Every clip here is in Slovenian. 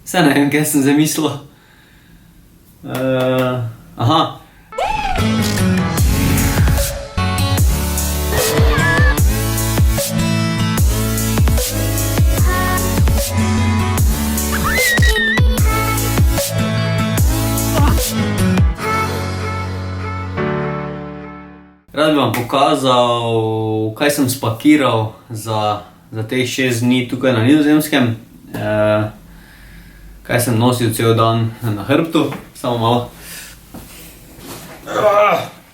Saj ne vem, kaj sem zdaj mislil. Aha. Rad bi vam pokazal, kaj sem spakiral za teh 6 dni tukaj na Nizozemskem. Kaj sem nosil cel dan na hrbtu. Samo malo.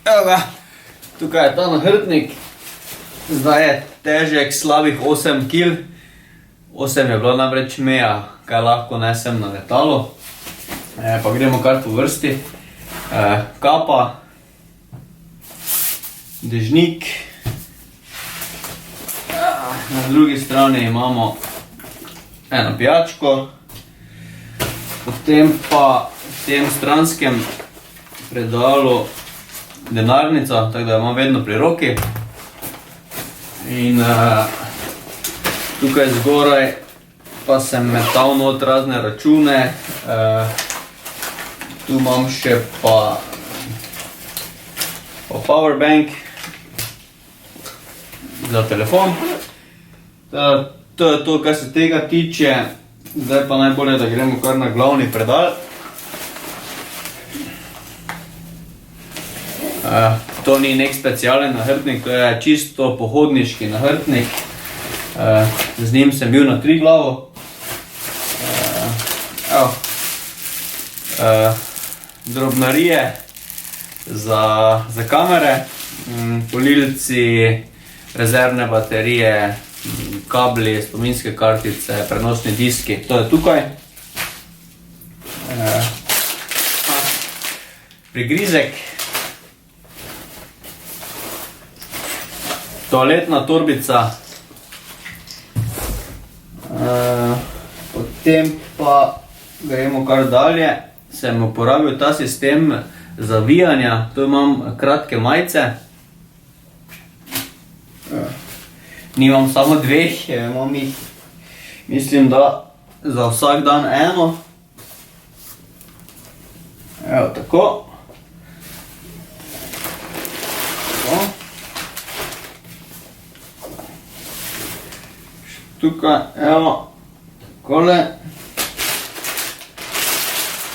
Evo ga. Tukaj je ta nahrbtnik. Zdaj je težek slabih 8 kg. 8 je bila namreč meja, kaj lahko nesem na letalo. Pa gremo kar po vrsti. Kapa. Dežnik. Na drugi strani imamo eno pijačko. Potem pa v tem stranskem predalu denarnica, tako da jo imam vedno pri roki. In tukaj zgoraj pa sem metal not razne račune. Tu imam še pa powerbank za telefon. To je to, kar se tega tiče. Zdaj pa najbolje, da gremo kar na glavni predal. To ni nek specialen nahrbtnik, to je čisto pohodniški nahrbtnik. Z njim sem bil na Triglavu. Drobnarije za kamere, polilci, rezervne baterije, kabli, spominske kartice, prenosni diski, to je tukaj. Prigrizek. Toaletna torbica. Potem pa gremo kar dalje. Sem uporabil ta sistem zavijanja, tu imam kratke majice. Nimam samo dveh, imam jih, mislim, da za vsak dan eno. Evo, tako. Tukaj, evo, takole.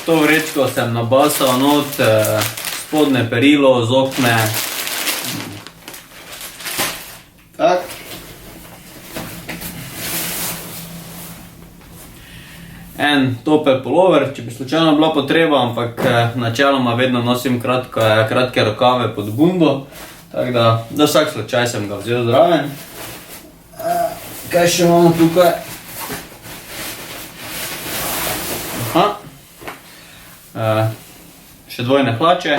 To vrečko sem nabasal not spodne perilo, z okne. Tak. En topel pulover, če bi slučajno bila potreba, ampak načeloma vedno nosim kratke rokave pod bundo. Tako da, za vsak slučaj sem ga vzel zraven. Kaj še imamo tukaj? Še dvojne hlače.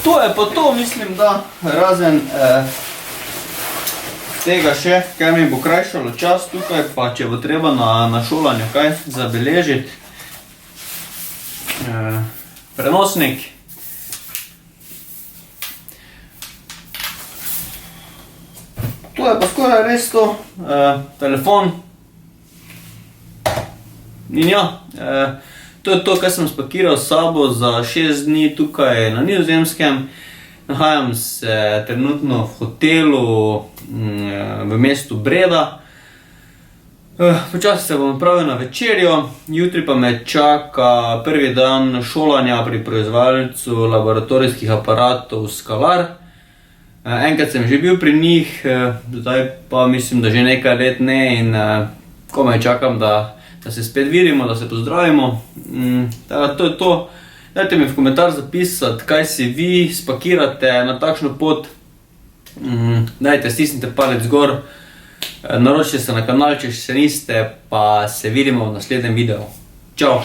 To je pa to, mislim, da razen tega še, kaj mi bo krajšalo čas tukaj, pa če bo treba na šolanju kaj zabeležiti. Prenosnik. To je pa skoraj res to. Telefon. In ja, to je to, kar sem spakiral s sabo za 6 dni tukaj na Nizozemskem. Nahajam se trenutno v hotelu v mestu Breda. Počasi se bom odpravil na večerjo, jutri pa me čaka prvi dan šolanja pri proizvajalcu laboratorijskih aparatov Skalar. Enkrat sem že bil pri njih, zdaj pa mislim, da že nekaj let ne in komaj čakam, da se spet vidimo, da se pozdravimo. To je to. Dajte mi v komentar zapisati, kaj si vi spakirate na takšno pot. Dajte, stisnite palec gor, naročite se na kanal, če še niste, pa se vidimo v naslednjem videu. Čau!